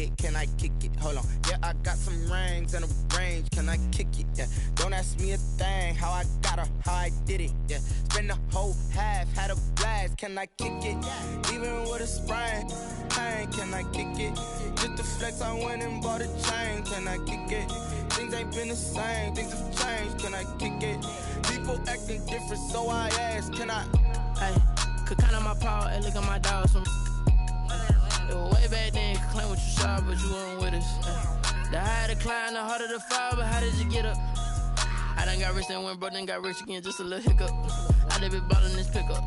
did, can I kick it? Hold on, yeah, I got some rings and a range, can I kick it? Yeah, don't ask me a thing, how I got her, how I did it. Yeah, spend the whole half, had a blast, can I kick it? Even with a sprain, pain, can I kick it? Just to flex, I went and bought a chain, can I kick it? Things ain't been the same, things have changed, can I kick it? People acting different, so I ask, can I? Hey, could count on my power, hey, look at my dogs from. It was way back then, could claim what you saw, but you weren't with us. The higher the climb, the harder the fall, but how did you get up? I done got rich, then went broke, then got rich again, just a little hiccup. I done been ballin' this pickup.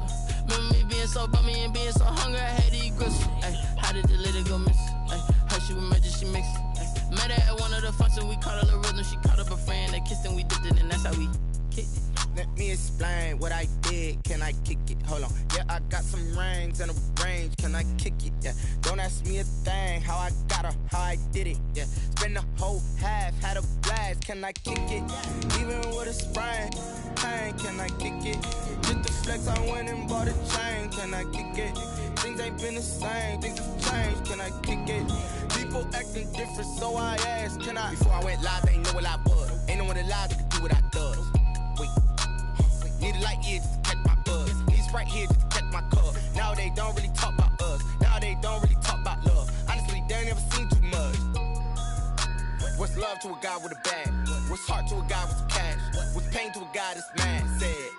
Remember me being so bummy and being so hungry, I had to eat grits. Ay, how did the lady go miss? Ay, her she was magic, she mixed. Ay, met her at one of the functions, we caught a little rhythm, she caught up a friend, they kissed and we dipped it, and that's how we kicked it. Let me explain what I did, can I kick it? Hold on, yeah, I got some rings and a range, can I kick it? Yeah, don't ask me a thing, how I got her, how I did it. Yeah, spend the whole half, had a blast, can I kick it? Even with a sprain, pain, can I kick it? Just to flex, I went and bought a chain, can I kick it? Things ain't been the same, things have changed, can I kick it? People acting different, so I asked, can I? Before I went live, they ain't know what I was. Ain't no one alive that could do what I does. Wait. Need a light here just to catch my buzz. Need Sprite here just to catch my cup. Now they don't really talk about us. Now they don't really talk about love. Honestly, they ain't never seen too much. What's love to a guy with a bag? What's heart to a guy with some cash? What's pain to a guy that's mad? Said.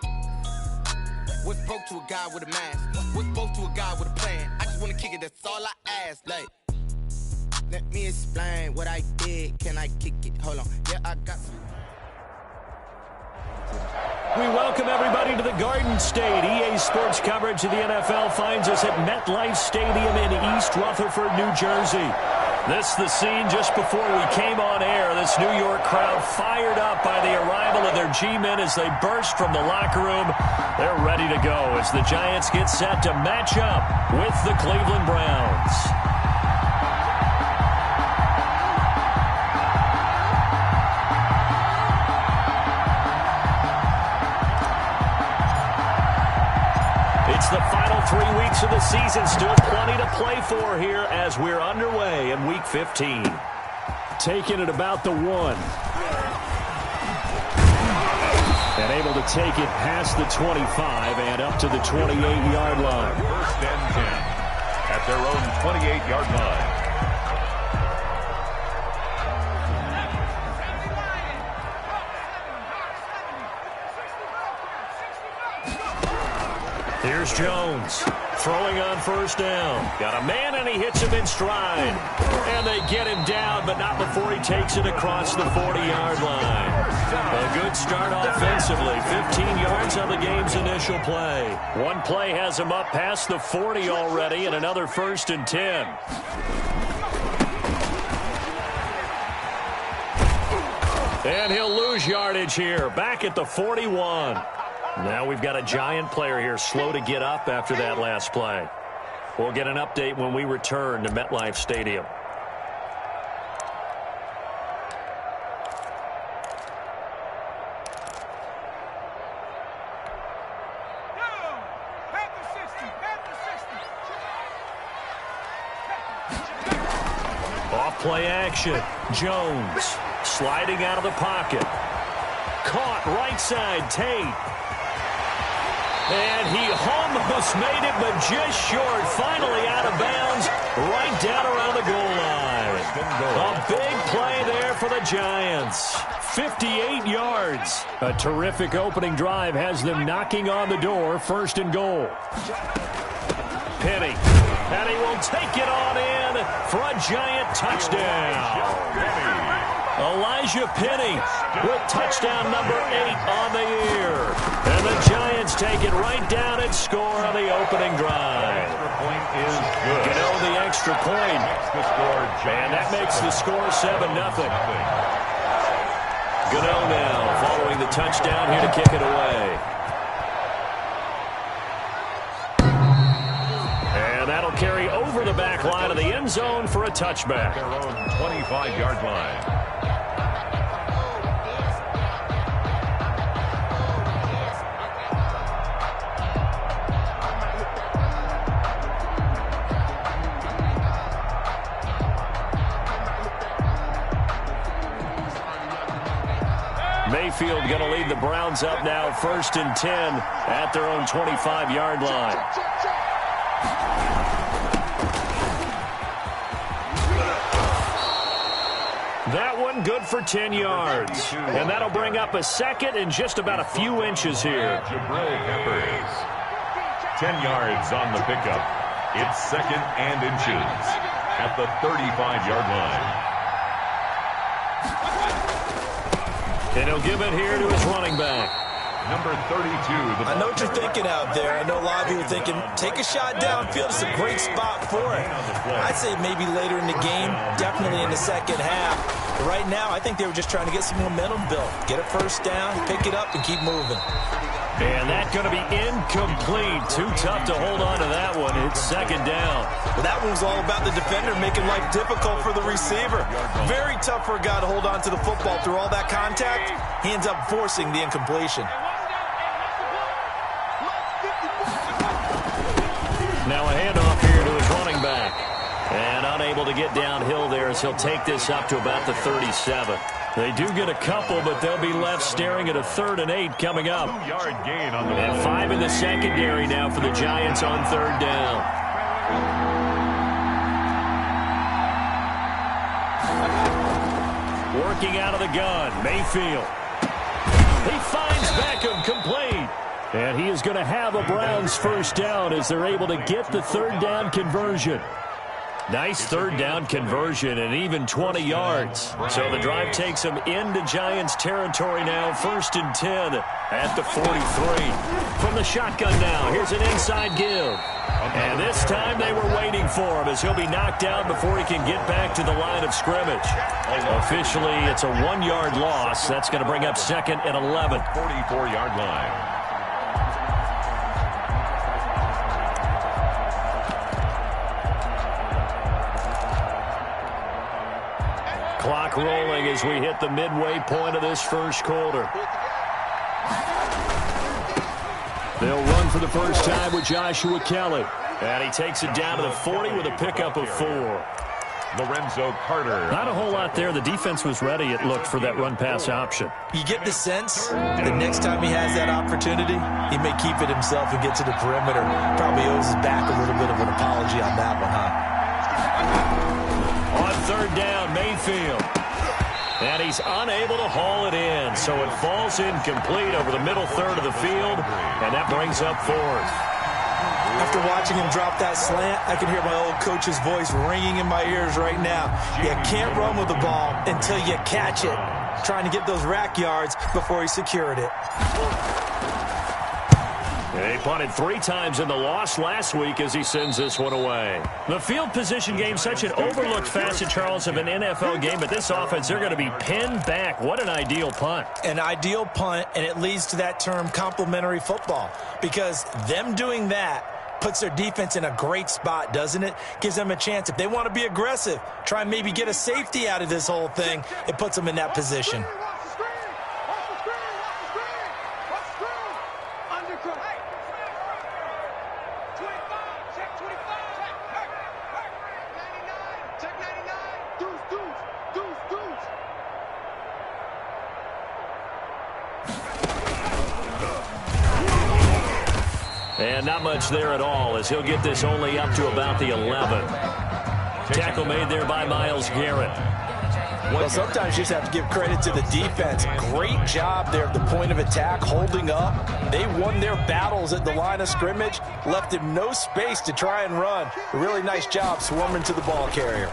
What's broke to a guy with a mask? What's broke to a guy with a plan? I just wanna kick it, that's all I ask. Like, let me explain what I did. Can I kick it? Hold on, yeah, I got some. We welcome everybody to the Garden State. EA Sports coverage of the NFL finds us at MetLife Stadium in East Rutherford, New Jersey. This is the scene just before we came on air. This New York crowd fired up by the arrival of their G-men as they burst from the locker room. They're ready to go as the Giants get set to match up with the Cleveland Browns. It's the final 3 weeks of the season. Still plenty to play for here as we're underway in Week 15. Taking it about the 1. And able to take it past the 25 and up to the 28-yard line. First and 10 at their own 28-yard line. Here's Jones, throwing on first down. Got a man, and he hits him in stride. And they get him down, but not before he takes it across the 40-yard line. A good start offensively. 15 yards on the game's initial play. One play has him up past the 40 already, and another first and 10. And he'll lose yardage here, back at the 41. Now we've got a Giant player here slow to get up after that last play. We'll get an update when we return to MetLife Stadium. Off play action. Jones sliding out of the pocket. Caught right side, Tate. And he almost made it, but just short. Finally out of bounds, right down around the goal line. A big play there for the Giants. 58 yards. A terrific opening drive has them knocking on the door. First and goal. Penny. And he will take it on in for a Giant touchdown. Elijah Penny with touchdown number 8 on the year. And the Giants take it right down and score on the opening drive. Extra point is good. You know, the extra point. And that makes the score 7-0. Goodell now following the touchdown here to kick it away. And that'll carry over the back line of the end zone for a touchback. Their own 25-yard line. Mayfield going to lead the Browns up now 1st and 10 at their own 25-yard line. That one good for 10 yards. And that'll bring up a second and just about a few inches here. 10 yards on the pickup. It's 2nd and inches at the 35-yard line. And he'll give it here to his running back. Number 32. I know what you're thinking out there. I know a lot of people are thinking, take a shot downfield. It's a great spot for it. I'd say maybe later in the game, definitely in the second half. But right now, I think they were just trying to get some momentum built. Get a first down, pick it up, and keep moving. And that's going to be incomplete. Too tough to hold on to that one. It's 2nd down. Well, that one was all about the defender making life difficult for the receiver. Very tough for a guy to hold on to the football through all that contact. He ends up forcing the incompletion. Now a handoff here to his running back. And unable to get downhill there as he'll take this up to about the 37. They do get a couple, but they'll be left staring at a 3rd and 8 coming up. 2-yard gain on the And 5 in the secondary now for the Giants on 3rd down. Working out of the gun, Mayfield. He finds Beckham complete. And he is going to have a Browns first down as they're able to get the 3rd down conversion. Nice 3rd down conversion and even 20 yards. So the drive takes them into Giants territory now, 1st and 10 at the 43. From the shotgun now, here's an inside give. And this time they were waiting for him as he'll be knocked down before he can get back to the line of scrimmage. Officially, it's a 1-yard loss. That's going to bring up 2nd and 11. 44-yard line. Clock rolling as we hit the midway point of this first quarter. They'll run for the first time with Joshua Kelly. And he takes it down to the 40 with a pickup of 4. Lorenzo Carter. Not a whole lot there. The defense was ready, it looked, for that run-pass option. You get the sense the next time he has that opportunity, he may keep it himself and get to the perimeter. Probably owes his back a little bit of an apology on that one, huh? On 3rd down, Mayfield. And he's unable to haul it in, so it falls incomplete over the middle third of the field, and that brings up 4th. After watching him drop that slant, I can hear my old coach's voice ringing in my ears right now. You can't run with the ball until you catch it. Trying to get those rack yards before he secured it. He punted 3 times in the loss last week as he sends this one away. The field position game, such an overlooked facet, Charles, of an NFL game, but this offense, they're going to be pinned back. What an ideal punt. An ideal punt, and it leads to that term complementary football, because them doing that puts their defense in a great spot, doesn't it? Gives them a chance. If they want to be aggressive, try and maybe get a safety out of this whole thing, it puts them in that position. And not much there at all as he'll get this only up to about the 11. Tackle made there by Myles Garrett. Well, sometimes you just have to give credit to the defense. Great job there at the point of attack, holding up. They won their battles at the line of scrimmage, left him no space to try and run. A really nice job swarming to the ball carrier.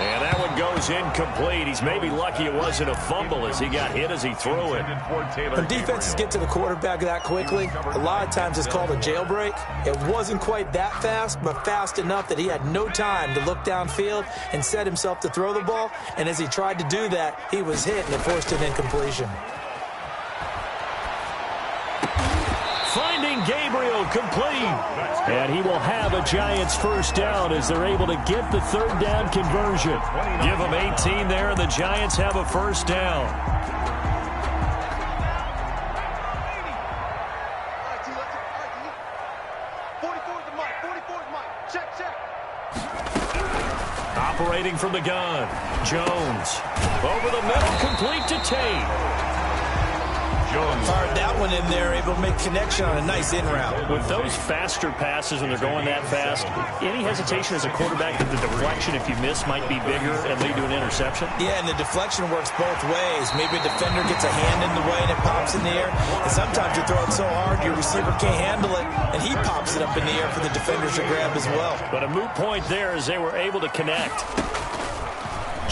And that one goes incomplete. He's maybe lucky it wasn't a fumble as he got hit as he threw it. When defenses get to the quarterback that quickly, a lot of times it's called a jailbreak. It wasn't quite that fast, but fast enough that he had no time to look downfield and set himself to throw the ball. And as he tried to do that, he was hit and it forced an incompletion. Finding Gabriel complete. And he will have a Giants first down as they're able to get the 3rd down conversion. Give them 18 there, and the Giants have a first down. operating from the gun. Jones over the middle, complete to Tate. Fired that one in there, able to make connection on a nice in route. With those faster passes when they're going that fast, any hesitation as a quarterback that the deflection, if you miss, might be bigger and lead to an interception? Yeah, and the deflection works both ways. Maybe a defender gets a hand in the way and it pops in the air. And sometimes you throw it so hard your receiver can't handle it, and he pops it up in the air for the defenders to grab as well. But a moot point there as they were able to connect.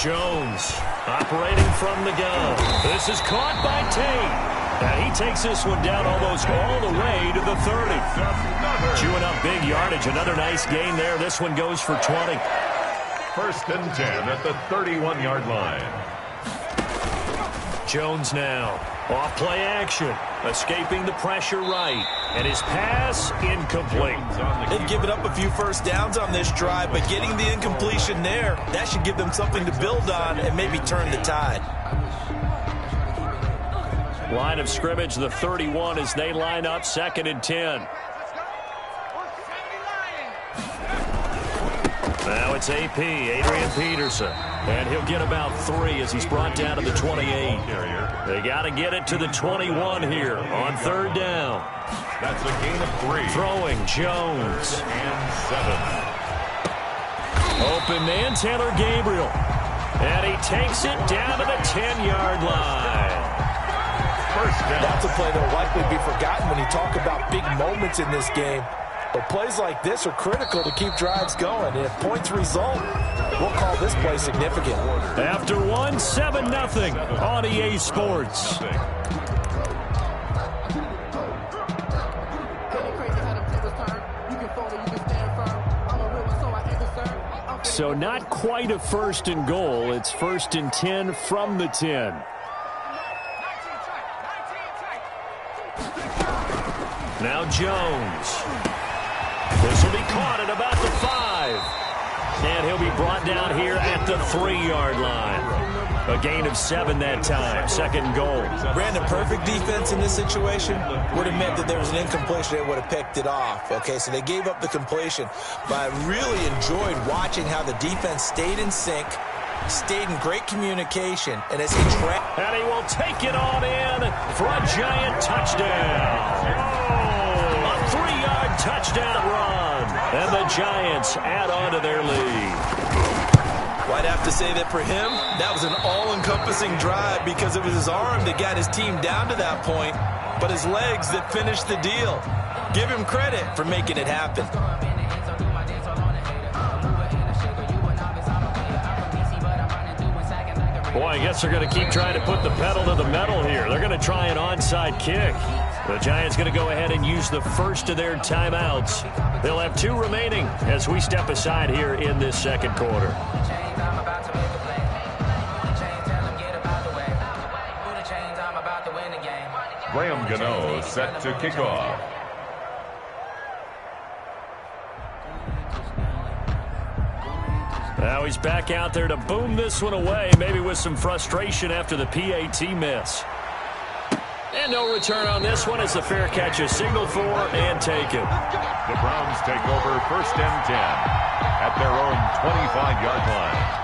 Jones operating from the gun. This is caught by Tate. And he takes this one down almost all the way to the 30. Chewing up big yardage. Another nice gain there. This one goes for 20. 1st and 10 at the 31-yard line. Jones now. Off play action. Escaping the pressure right. And his pass incomplete. They've given up a few first downs on this drive, but getting the incompletion there, that should give them something to build on and maybe turn the tide. Line of scrimmage, the 31 as they line up 2nd and 10. Now it's AP, Adrian Peterson. And he'll get about 3 as he's brought down to the 28. They got to get it to the 21 here on 3rd down. That's a gain of 3. Throwing Jones. And 7. Open man, Taylor Gabriel. And he takes it down to the 10-yard line. That's a play that will likely be forgotten when you talk about big moments in this game. But plays like this are critical to keep drives going. And if points result, we'll call this play significant. After 1, 7-0 on EA Sports. So not quite a 1st and goal. It's 1st and 10 from the 10. Now Jones. This will be caught at about the 5. And he'll be brought down here at the 3-yard line. A gain of 7 that time. 2nd and goal. Brandon, perfect defense in this situation would have meant that there was an incompletion. They would have picked it off. Okay, so they gave up the completion. But I really enjoyed watching how the defense stayed in sync, stayed in great communication, and as he tracked. And he will take it on in for a giant touchdown. A 3-yard touchdown run. And the Giants add on to their lead. Well, I'd have to say that for him, that was an all-encompassing drive because it was his arm that got his team down to that point, but his legs that finished the deal. Give him credit for making it happen. Boy, I guess they're going to keep trying to put the pedal to the metal here. They're going to try an onside kick. The Giants going to go ahead and use the first of their timeouts. They'll have 2 remaining as we step aside here in this 2nd quarter. Graham Gano set to kick off. Now he's back out there to boom this one away, maybe with some frustration after the PAT miss. And no return on this one as the fair catch is signaled for and taken. The Browns take over 1st and 10 at their own 25-yard line.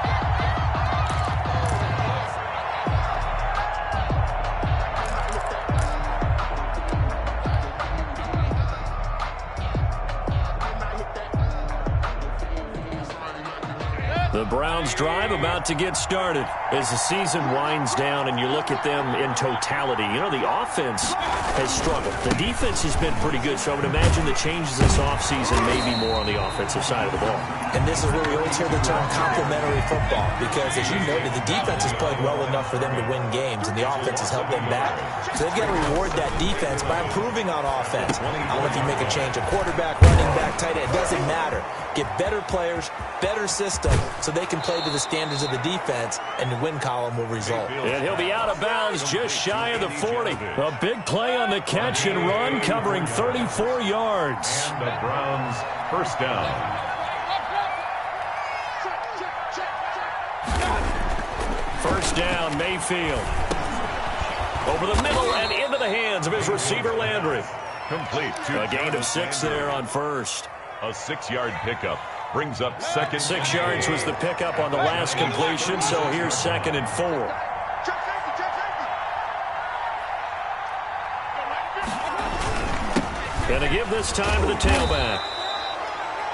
The Browns drive about to get started as the season winds down and you look at them in totality. You know, the offense has struggled. The defense has been pretty good, so I would imagine the changes this offseason may be more on the offensive side of the ball. And this is where we always hear the term complementary football because, as you noted, the defense has played well enough for them to win games, and the offense has held them back. So they've got to reward that defense by improving on offense. I don't know if you make a change, a quarterback, running back, tight end, it doesn't matter. Get better players, better system, so they can play to the standards of the defense, and the win column will result. And he'll be out of bounds just shy of the 40. A big play on the catch and run, covering 34 yards. And the Browns first down. First down, Mayfield. Over the middle and into the hands of his receiver, Landry. Complete to a gain of 6 there on first. A 6-yard pickup. Brings up second. 6 yards was the pickup on the last completion, so here's 2nd and 4. And to give this time to the tailback.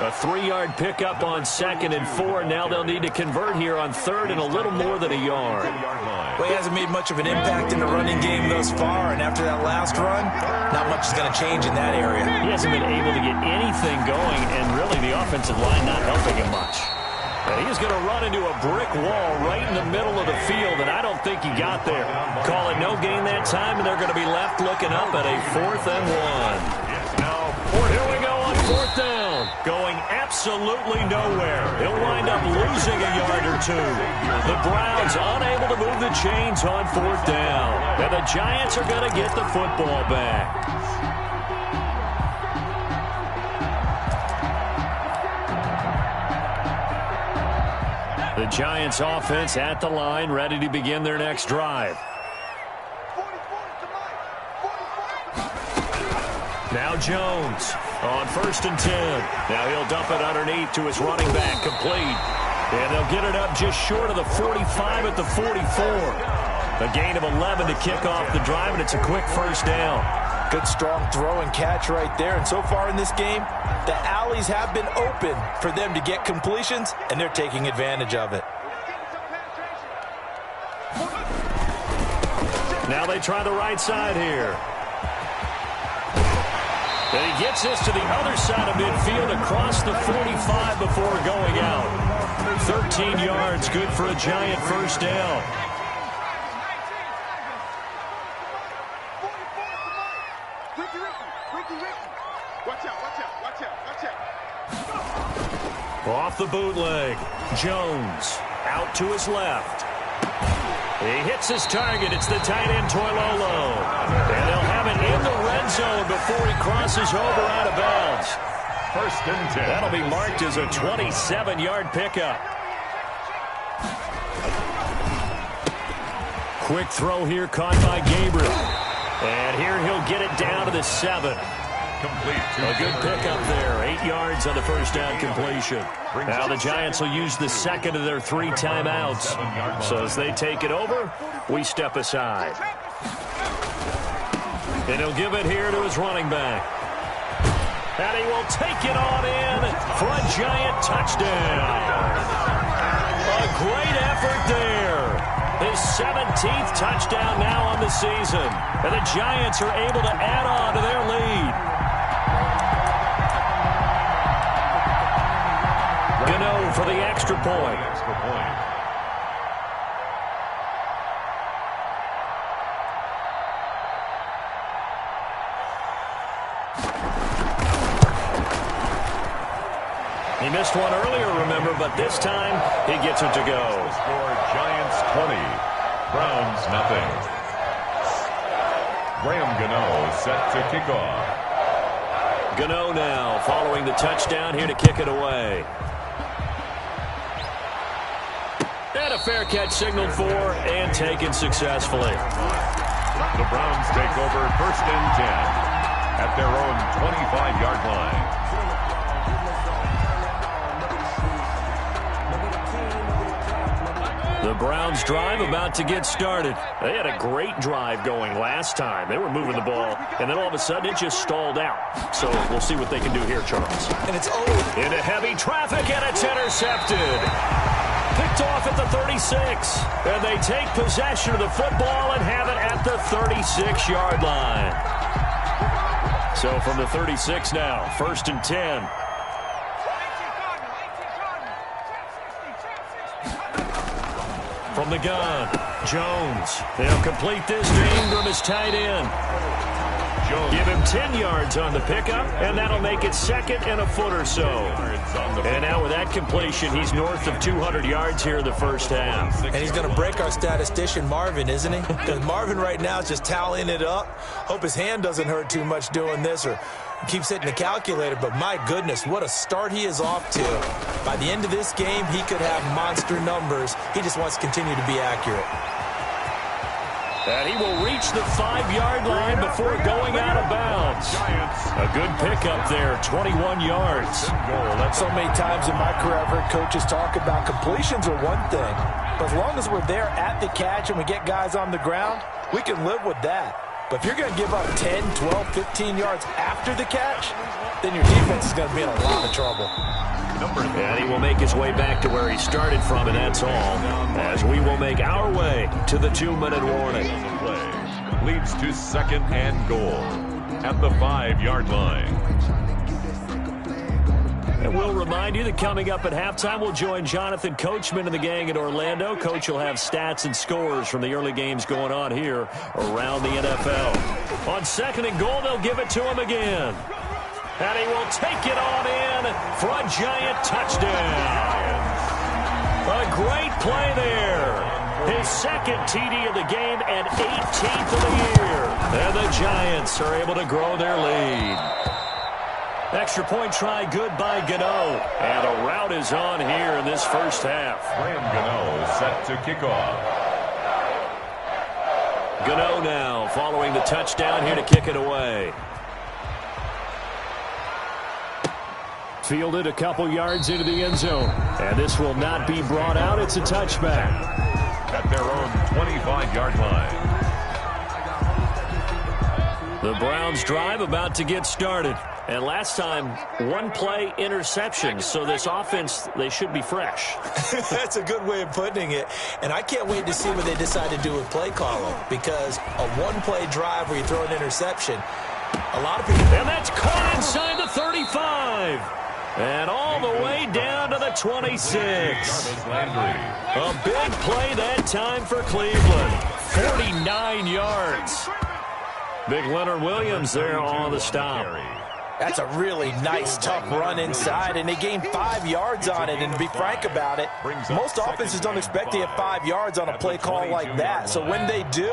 A 3-yard pickup on 2nd and 4. Now they'll need to convert here on 3rd and a little more than a yard. Well, he hasn't made much of an impact in the running game thus far, and after that last run, not much is going to change in that area. He hasn't been able to get anything going, and really the offensive line not helping him much. And he's going to run into a brick wall right in the middle of the field, and I don't think he got there. Call it no gain that time, and they're going to be left looking up at a 4th and 1. Here we go on 4th down. Going absolutely nowhere. He'll wind up losing a yard or 2. The Browns unable to move the chains on 4th down. And the Giants are going to get the football back. The Giants offense at the line, ready to begin their next drive. Now Jones on 1st and 10. Now he'll dump it underneath to his running back, complete. And they'll get it up just short of the 45 at the 44. A gain of 11 to kick off the drive, and it's a quick 1st down. Good strong throw and catch right there. And so far in this game, the alleys have been open for them to get completions, and they're taking advantage of it. Now they try the right side here. And he gets this to the other side of midfield across the 45 before going out. 13 yards, good for a Giant 1st down. Off the bootleg. Jones out to his left. He hits his target. It's the tight end, Toilolo. And they'll have it in the red zone before he crosses over out of bounds. 1st and 10. That'll be marked as a 27-yard pickup. Quick throw here caught by Gabriel. And here he'll get it down to the 7. A good pickup there. 8 yards on the 1st down completion. Now the Giants will use the 2nd of their 3 timeouts. So as they take it over, we step aside. And he'll give it here to his running back. And he will take it on in for a Giant touchdown. A great effort there. His 17th touchdown now on the season. And the Giants are able to add on to their lead. Gano for the extra point. He missed one earlier, remember, but this time he gets it to go. Score Giants 20, Browns nothing. Graham Gano set to kick off. Gano now following the touchdown here to kick it away. And a fair catch signaled for and taken successfully. The Browns take over 1st and 10 at their own 25-yard line. The Browns drive about to get started. They had a great drive going last time. They were moving the ball, and then all of a sudden it just stalled out. So we'll see what they can do here, Charles. And it's over. Into heavy traffic, and it's intercepted. Picked off at the 36. And they take possession of the football and have it at the 36-yard line. So from the 36 now, 1st and 10. From the gun, Jones. They'll complete this to Ingram as tight end. Give him 10 yards on the pickup, and that'll make it 2nd and a foot or so. And now with that completion, he's north of 200 yards here in the 1st half. And he's going to break our statistician, Marvin, isn't he? Because Marvin right now is just tallying it up. Hope his hand doesn't hurt too much doing this or keeps hitting the calculator. But my goodness, what a start he is off to. By the end of this game, he could have monster numbers. He just wants to continue to be accurate. And he will reach the 5-yard line before going out of bounds. A good pickup there, 21 yards. So many times in my career I've heard coaches talk about completions are one thing, but as long as we're there at the catch and we get guys on the ground, we can live with that. But if you're going to give up 10, 12, 15 yards after the catch, then your defense is going to be in a lot of trouble. And he will make his way back to where he started from, and that's all, as we will make our way to the 2-minute warning. Leads to 2nd and goal at the 5-yard line. And we'll remind you that coming up at halftime, we'll join Jonathan Coachman and the gang in Orlando. Coach will have stats and scores from the early games going on here around the NFL. On 2nd and goal, they'll give it to him again. And he will take it on in for a giant touchdown. A great play there. His 2nd TD of the game and 18th of the year. And the Giants are able to grow their lead. Extra point try good by Gano. And a rout is on here in this first half. Graham Gano set to kick off. Gano now following the touchdown here to kick it away. Fielded a couple yards into the end zone. And this will not be brought out. It's a touchback. At their own 25-yard line. The Browns drive about to get started. And last time, 1-play interception. So this offense, they should be fresh. That's a good way of putting it. And I can't wait to see what they decide to do with play calling. Because a 1-play drive where you throw an interception, a lot of people... And that's caught inside the 35. And all the way down to the 26. A big play that time for Cleveland. 49 yards. Big Leonard Williams there on the stop. That's a really nice, tough run inside, and they gained 5 yards on it. And to be frank about it, most offenses don't expect to get 5 yards on a play call like that. So when they do,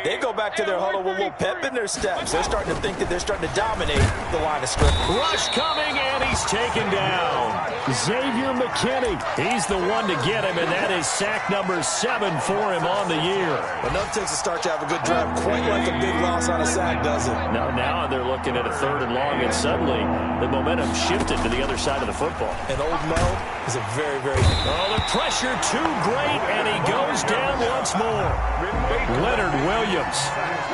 they go back to their huddle with a little pep in their steps. They're starting to think that they're starting to dominate the line of scrimmage. Rush coming, and he's taken down. Xavier McKinney, he's the one to get him, and that is sack number 7 for him on the year. Enough takes a start to have a good drive, quite like a big loss on a sack, does it? Now they're looking at a 3rd and long, and suddenly the momentum shifted to the other side of the football. And Old Mel is a very, very... Oh, the pressure too great, and he goes down once more. Leonard Williams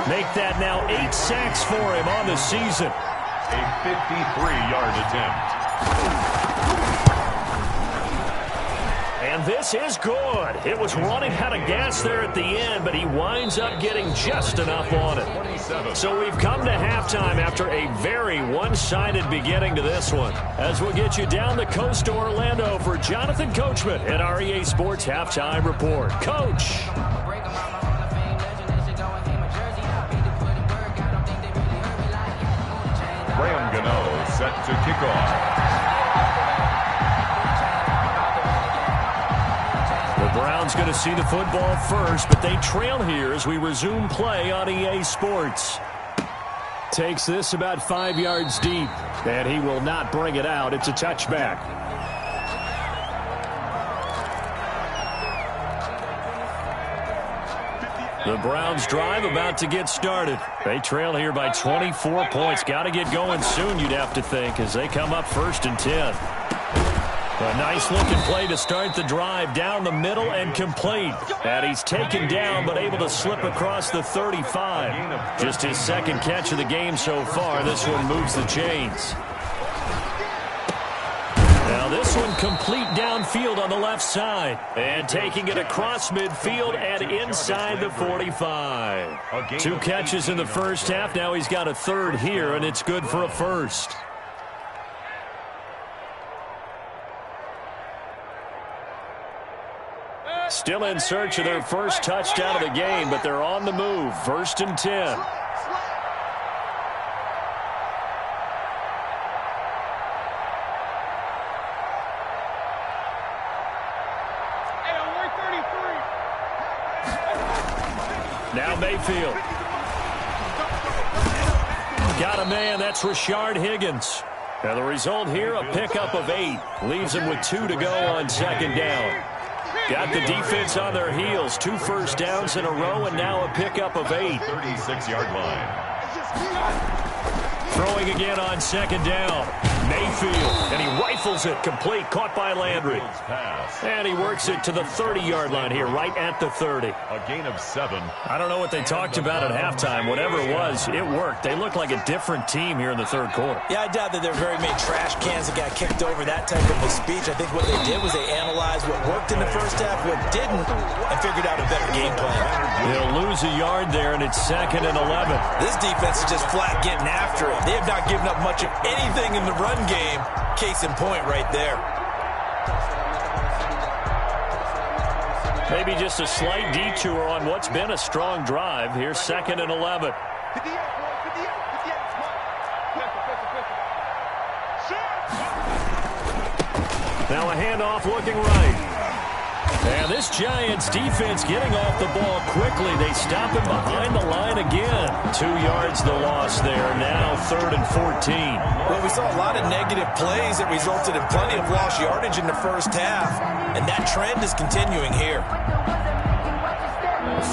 make that now 8 sacks for him on the season. A 53-yard attempt. And this is good. It was running out of gas there at the end, but he winds up getting just enough on it. So we've come to halftime after a very one-sided beginning to this one. As we'll get you down the coast to Orlando for Jonathan Coachman at our EA Sports Halftime Report. Coach. Graham Gano set to kick off. The Browns going to see the football first, but they trail here as we resume play on EA Sports. Takes this about 5 yards deep, and he will not bring it out. It's a touchback. The Browns drive about to get started. They trail here by 24 points. Got to get going soon, you'd have to think, as they come up 1st and 10. A nice-looking play to start the drive down the middle and complete. And he's taken down but able to slip across the 35. Just his 2nd catch of the game so far. This one moves the chains. Now this one complete downfield on the left side. And taking it across midfield and inside the 45. 2 catches in the first half. Now he's got a 3rd here, and it's good for a 1st. Still in search of their first touchdown of the game, but they're on the move. 1st and 10. Now Mayfield. Got a man, that's Rashard Higgins. Now the result here, a pickup of 8. Leaves him with 2 to go on 2nd down. Got the defense on their heels. 2 first downs in a row, and now a pickup of 8. 36-yard line. Throwing again on second down. Mayfield, and he rifles it complete, caught by Landry. And he works it to the 30-yard line here, right at the 30. A gain of 7. I don't know what they talked about at halftime. Whatever it was, it worked. They look like a different team here in the third quarter. Yeah, I doubt that there are very many trash cans that got kicked over, that type of a speech. I think what they did was they analyzed what worked in the first half, what didn't, and figured out a better game plan. They'll lose a yard there, and it's 2nd and 11. This defense is just flat getting after it. They have not given up much of anything in the run game. Case in point right there. Maybe just a slight detour on what's been a strong drive. Here's 2nd and 11. Now a handoff looking right. And this Giants defense getting off the ball quickly. They stop him behind the line again. 2 yards the loss there. Now 3rd and 14. Well, we saw a lot of negative plays that resulted in plenty of lost yardage in the first half. And that trend is continuing here.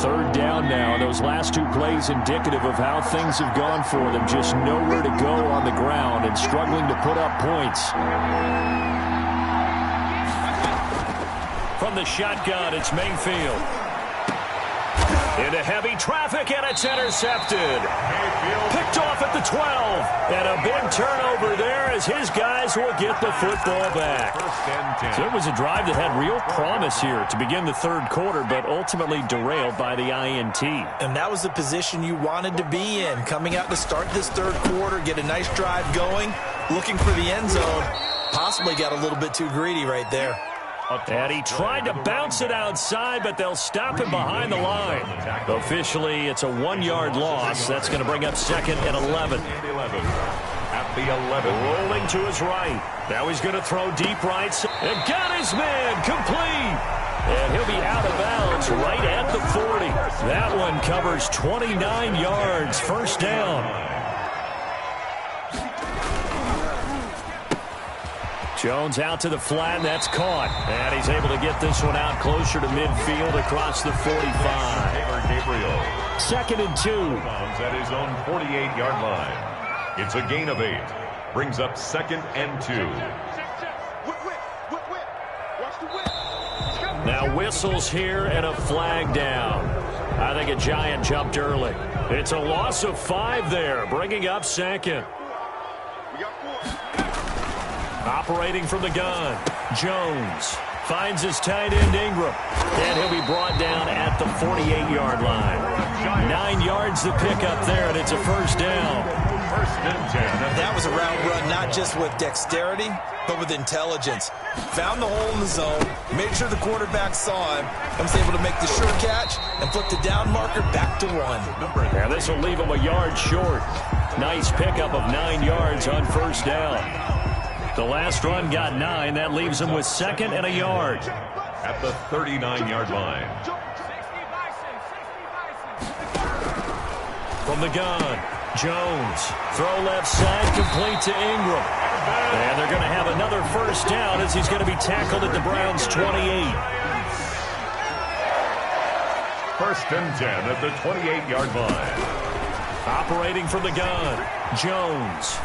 3rd down now. Those last 2 plays indicative of how things have gone for them. Just nowhere to go on the ground and struggling to put up points. From the shotgun, it's Mayfield. Into heavy traffic, and it's intercepted. Picked off at the 12. And a big turnover there as his guys will get the football back. So it was a drive that had real promise here to begin the third quarter, but ultimately derailed by the INT. And that was the position you wanted to be in. Coming out to start this third quarter, get a nice drive going, looking for the end zone. Possibly got a little bit too greedy right there. And he tried to bounce it outside, but they'll stop him behind the line. Officially, it's a 1-yard loss. That's going to bring up 2nd and 11. At the 11. Rolling to his right. Now he's going to throw deep right. And got his man complete. And he'll be out of bounds right at the 40. That one covers 29 yards. First down. Jones out to the flat, and that's caught. And he's able to get this one out closer to midfield across the 45. Gabriel. 2nd and 2. At his own 48-yard line. It's a gain of 8. Brings up 2nd and 2. Now whistles here and a flag down. I think a Giant jumped early. It's a loss of 5 there, bringing up 2nd. Operating from the gun, Jones finds his tight end Ingram, and he'll be brought down at the 48-yard line. 9 yards to pick up there, and it's a first down. First and 10. That was a route run, not just with dexterity, but with intelligence. Found the hole in the zone, made sure the quarterback saw him, and was able to make the sure catch and flip the down marker back to 1. Now this will leave him a yard short. Nice pickup of 9 yards on first down. The last run got 9. That leaves him with 2nd and a yard. At the 39-yard line. From the gun, Jones. Throw left side, complete to Ingram. And they're going to have another first down as he's going to be tackled at the Browns' 28. First and 10 at the 28-yard line. Operating from the gun, Jones.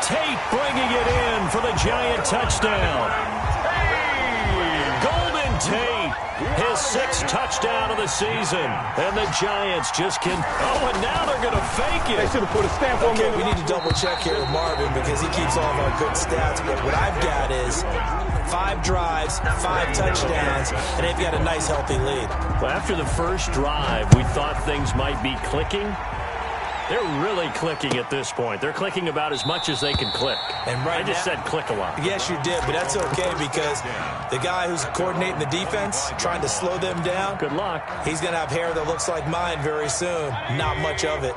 Tate bringing it in for the Giant touchdown. Golden Tate, his 6th touchdown of the season. And the Giants just can... Oh, and now they're going to fake it. They should have put a stamp on me. Okay, we need to double check here with Marvin because he keeps all of our good stats. But what I've got is 5 drives, 5 touchdowns, and they've got a nice, healthy lead. Well, after the first drive, we thought things might be clicking. They're really clicking at this point. They're clicking about as much as they can click. And right I just said click a lot. Yes, you did, but that's okay because the guy who's coordinating the defense, trying to slow them down, good luck. He's going to have hair that looks like mine very soon. Not much of it.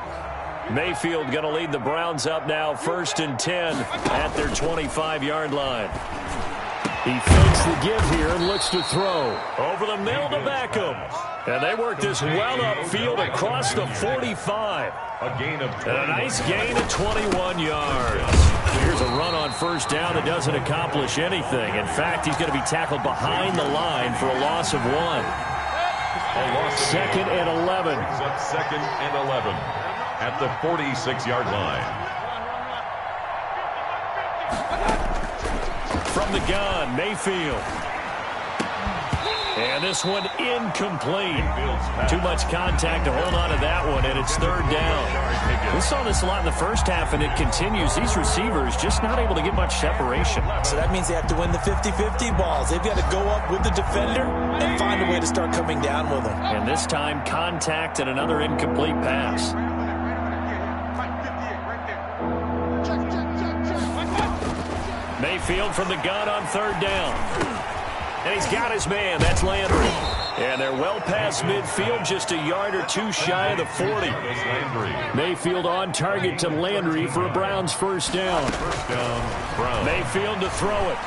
Mayfield going to lead the Browns up now, 1st and 10 at their 25-yard line. He fakes the give here and looks to throw. Over the middle to Beckham. And they work this well upfield across the 45. A gain of 20. And a nice gain of 21 yards. Here's a run on first down that doesn't accomplish anything. In fact, he's going to be tackled behind the line for a loss of 1. Second and 11. Brings up second and 11 at the 46-yard line. From the gun, Mayfield. And this one incomplete. Too much contact to hold on to that one, and it's third down. We saw this a lot in the first half, and it continues. These receivers just not able to get much separation. So that means they have to win the 50-50 balls. They've got to go up with the defender and find a way to start coming down with them. And this time, contact and another incomplete pass. Mayfield from the gun on third down. And he's got his man. That's Landry. And they're well past midfield, just a yard or two shy of the 40. Mayfield on target to Landry for a Browns first down. Mayfield to throw it.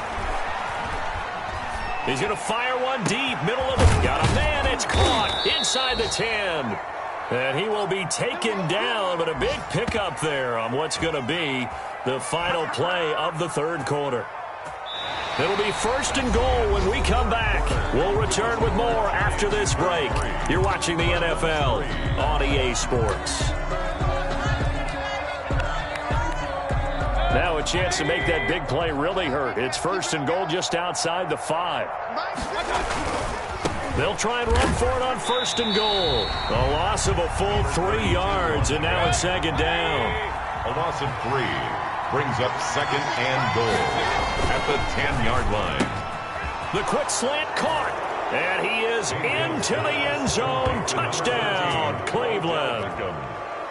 He's going to fire one deep, middle of the... Got a man. It's caught inside the 10. And he will be taken down, but a big pickup there on what's going to be the final play of the third quarter. It'll be first and goal when we come back. We'll return with more after this break. You're watching the NFL on EA Sports. Now a chance to make that big play really hurt. It's first and goal just outside the 5. They'll try and run for it on first and goal. A loss of a full 3 yards, and now it's second down. A loss of 3. Brings up second and goal at the 10-yard line. The quick slant caught, and he is into the end zone. Touchdown, Cleveland.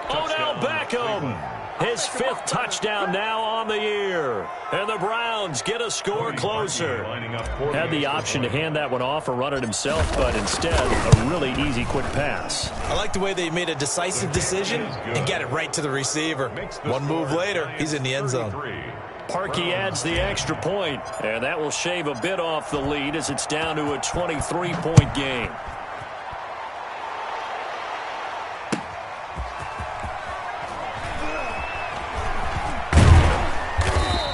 Odell Beckham, his 5th touchdown now on the year. And the Browns get a score closer. Had the option to hand that one off or run it himself, but instead, a really easy quick pass. I like the way they made a decisive decision and get it right to the receiver. One move later, he's in the end zone. Parkey adds the extra point, and that will shave a bit off the lead as it's down to a 23-point game.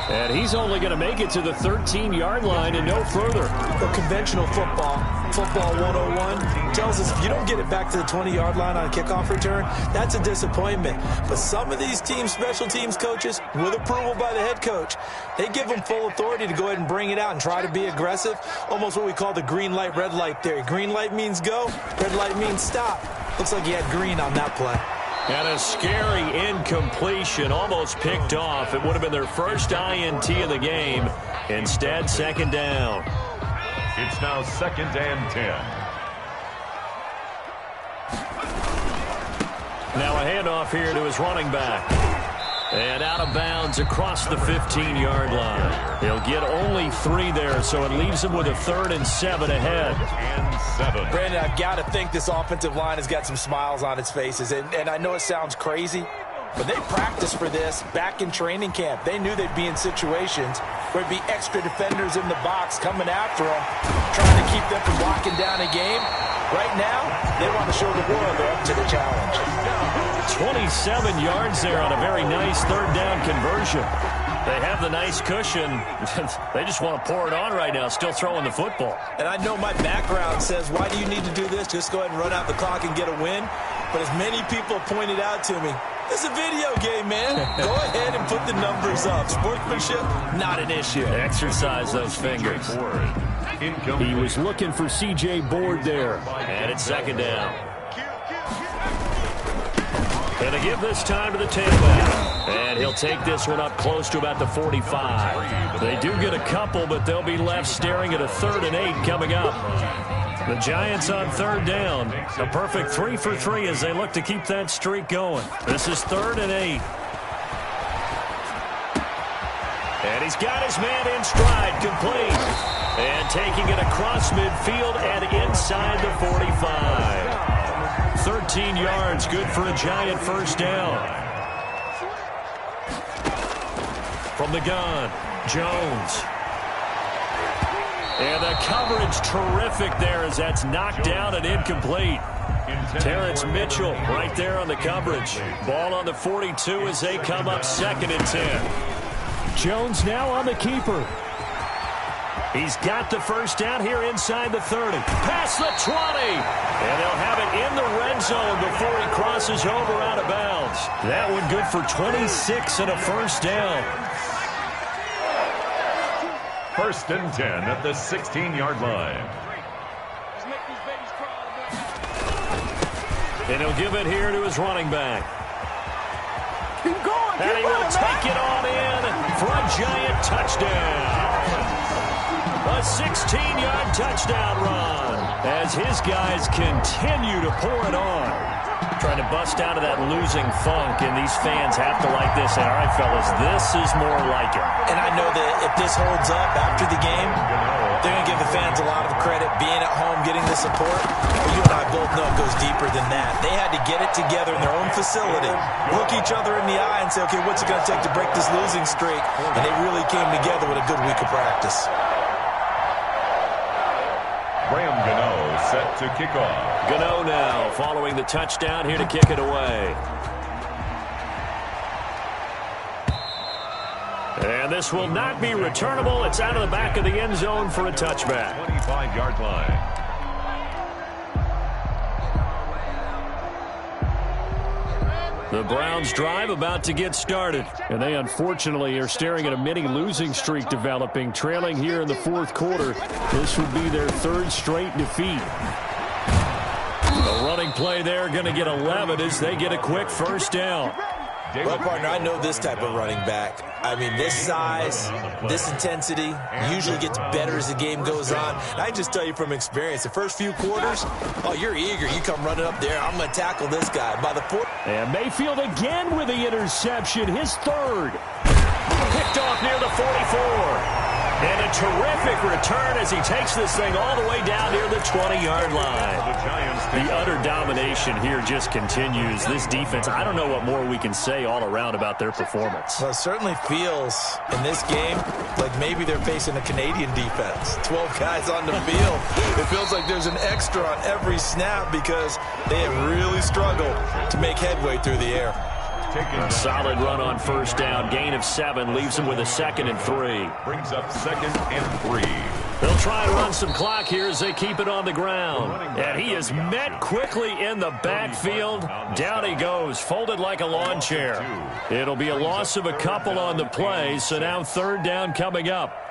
And he's only going to make it to the 13-yard line and no further. The conventional football 101, tells us if you don't get it back to the 20-yard line on a kickoff return, that's a disappointment. But some of these teams, special teams coaches, with approval by the head coach, they give them full authority to go ahead and bring it out and try to be aggressive. Almost what we call the green light, red light theory. Green light means go, red light means stop. Looks like he had green on that play. And a scary incompletion, almost picked off. It would have been their first INT of the game. Instead, second down. It's now second and 10. Now a handoff here to his running back. And out of bounds across the 15-yard line. He'll get only 3 there, so it leaves him with a 3rd and 7 ahead. Brandon, I've got to think this offensive line has got some smiles on its faces. And I know it sounds crazy, but they practiced for this back in training camp. They knew they'd be in situations where it'd be extra defenders in the box coming after them, trying to keep them from locking down a game. Right now, they want to show the world they're up to the challenge. 27 yards there on a very nice third down conversion. They have the nice cushion. They just want to pour it on right now, still throwing the football. And I know my background says, why do you need to do this? Just go ahead and run out the clock and get a win. But as many people pointed out to me, it's a video game, man. Go ahead and put the numbers up. Sportsmanship, not an issue. Exercise those fingers. He was looking for C.J. Board there. And it's second down. And they give this time to the tailback. And he'll take this one up close to about the 45. They do get a couple, but they'll be left staring at a 3rd and 8 coming up. The Giants on third down. A perfect 3 for 3 as they look to keep that streak going. This is 3rd and 8. And he's got his man in stride, complete. And taking it across midfield and inside the 45. 13 yards, good for a Giant first down. From the gun, Jones. And the coverage terrific there as that's knocked down and incomplete. Terrence Mitchell right there on the coverage. Ball on the 42 as they come up 2nd and 10. Jones now on the keeper. He's got the first down here inside the 30. Past the 20. And they'll have it in the red zone before he crosses over out of bounds. That one good for 26 and a first down. 1st and 10 at the 16-yard line. And he'll give it here to his running back. Keep going. And he will take it on in for a giant touchdown. A 16-yard touchdown run as his guys continue to pour it on. Trying to bust out of that losing funk, and these fans have to like this. And, all right, fellas, this is more like it. And I know that if this holds up after the game, they're going to give the fans a lot of credit being at home, getting the support. But you and I both know it goes deeper than that. They had to get it together in their own facility, look each other in the eye and say, okay, what's it going to take to break this losing streak? And they really came together with a good week of practice. Graham Gano set to kick off. Gano now following the touchdown here to kick it away. And this will not be returnable. It's out of the back of the end zone for a touchback. 25-yard line. The Browns drive about to get started. And they unfortunately are staring at a mini losing streak developing, trailing here in the 4th quarter. This would be their 3rd straight defeat. A running play there, going to get 11 as they get a quick first down. Well, partner, I know this type of running back. I mean, this size, this intensity usually gets better as the game goes on. And I just tell you from experience, the first few quarters, oh, you're eager. You come running up there, I'm going to tackle this guy. By the 4th. And Mayfield again with the interception, his 3rd. Picked off near the 44. And a terrific return as he takes this thing all the way down near the 20-yard line. The utter domination here just continues. This defense, I don't know what more we can say all around about their performance. Well, it certainly feels in this game like maybe they're facing a Canadian defense. 12 guys on the field. It feels like there's an extra on every snap because they have really struggled to make headway through the air. Solid run on first down. Gain of 7 leaves him with a 2nd and 3. Brings up 2nd and 3. They'll try and run some clock here as they keep it on the ground. And he is met quickly in the backfield. Down he goes, folded like a lawn chair. It'll be a loss of a couple on the play, so now 3rd down coming up.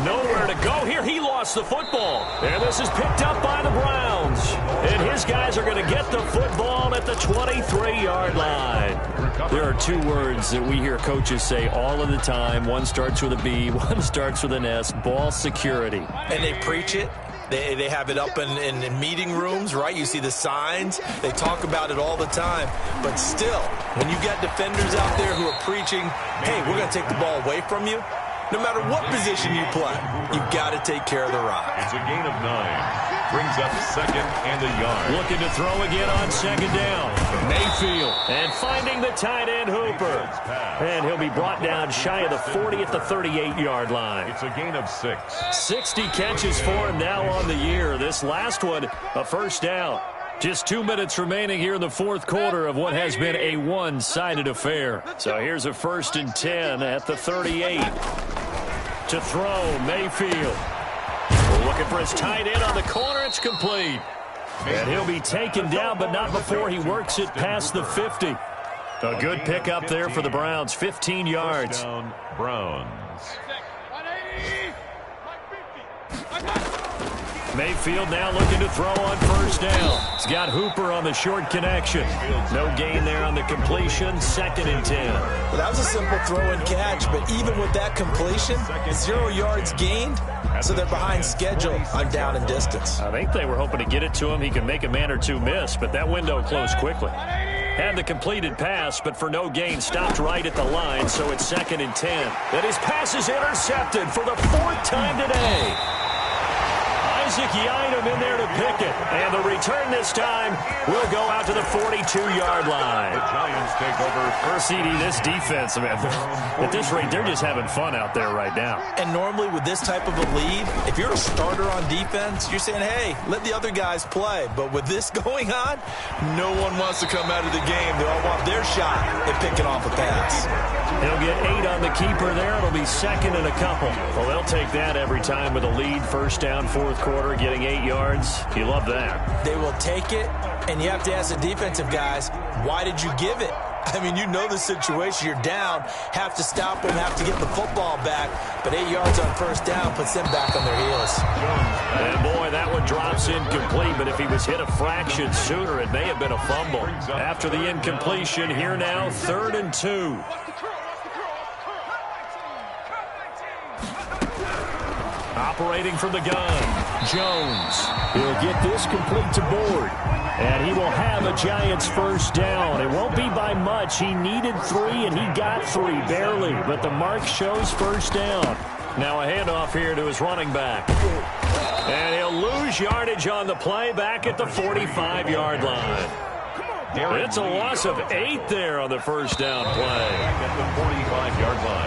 Nowhere to go here. He lost the football. And this is picked up by the Browns. And his guys are going to get the football at the 23-yard line. There are 2 words that we hear coaches say all of the time. One starts with a B, one starts with an S. Ball security. And they preach it. They have it up in meeting rooms, right? You see the signs. They talk about it all the time. But still, when you got defenders out there who are preaching, hey, we're going to take the ball away from you, no matter what position you play, you've got to take care of the rock. It's a gain of 9. Brings up 2nd and a yard. Looking to throw again on 2nd down. Mayfield. And finding the tight end Hooper. And he'll be brought down shy of the 40 at the 38-yard line. It's a gain of 6. 60 catches for him now on the year. This last one, a first down. Just 2 minutes remaining here in the 4th quarter of what has been a one-sided affair. So here's a 1st and 10 at the 38. To throw, Mayfield. Looking for his tight end on the corner. It's complete. And he'll be taken down, but not before he works it past the 50. A good pickup there for the Browns, 15 yards. Down, Browns. Mayfield now looking to throw on first down. He's got Hooper on the short connection. No gain there on the completion, 2nd and 10. Well, that was a simple throw and catch, but even with that completion, 0 yards gained, so they're behind schedule on down and distance. I think they were hoping to get it to him. He can make a man or two miss, but that window closed quickly. Had the completed pass, but for no gain, stopped right at the line, so it's 2nd and 10. And his pass is intercepted for the 4th time today. Isaac Yiadom in there to pick it. And the return this time will go out to the 42-yard line. The Giants take over. CD, this defense, man, at this rate, they're just having fun out there right now. And normally with this type of a lead, if you're a starter on defense, you're saying, hey, let the other guys play. But with this going on, no one wants to come out of the game. They all want their shot at picking off a pass. He'll get 8 on the keeper there. It'll be 2nd and a couple. Well, they'll take that every time with a lead. 1st down, 4th quarter, getting 8 yards. You love that. They will take it, and you have to ask the defensive guys, why did you give it? I mean, you know the situation. You're down, have to stop them, have to get the football back. But 8 yards on 1st down puts them back on their heels. And boy, that one drops incomplete. But if he was hit a fraction sooner, it may have been a fumble. After the incompletion, here now, 3rd and 2. Operating from the gun, Jones. He'll get this complete to Board. And he will have a Giants 1st down. It won't be by much. He needed 3, and he got 3, barely. But the mark shows 1st down. Now a handoff here to his running back. And he'll lose yardage on the play back at the 45-yard line. It's a loss of 8 there on the 1st down play. Back at the 45-yard line.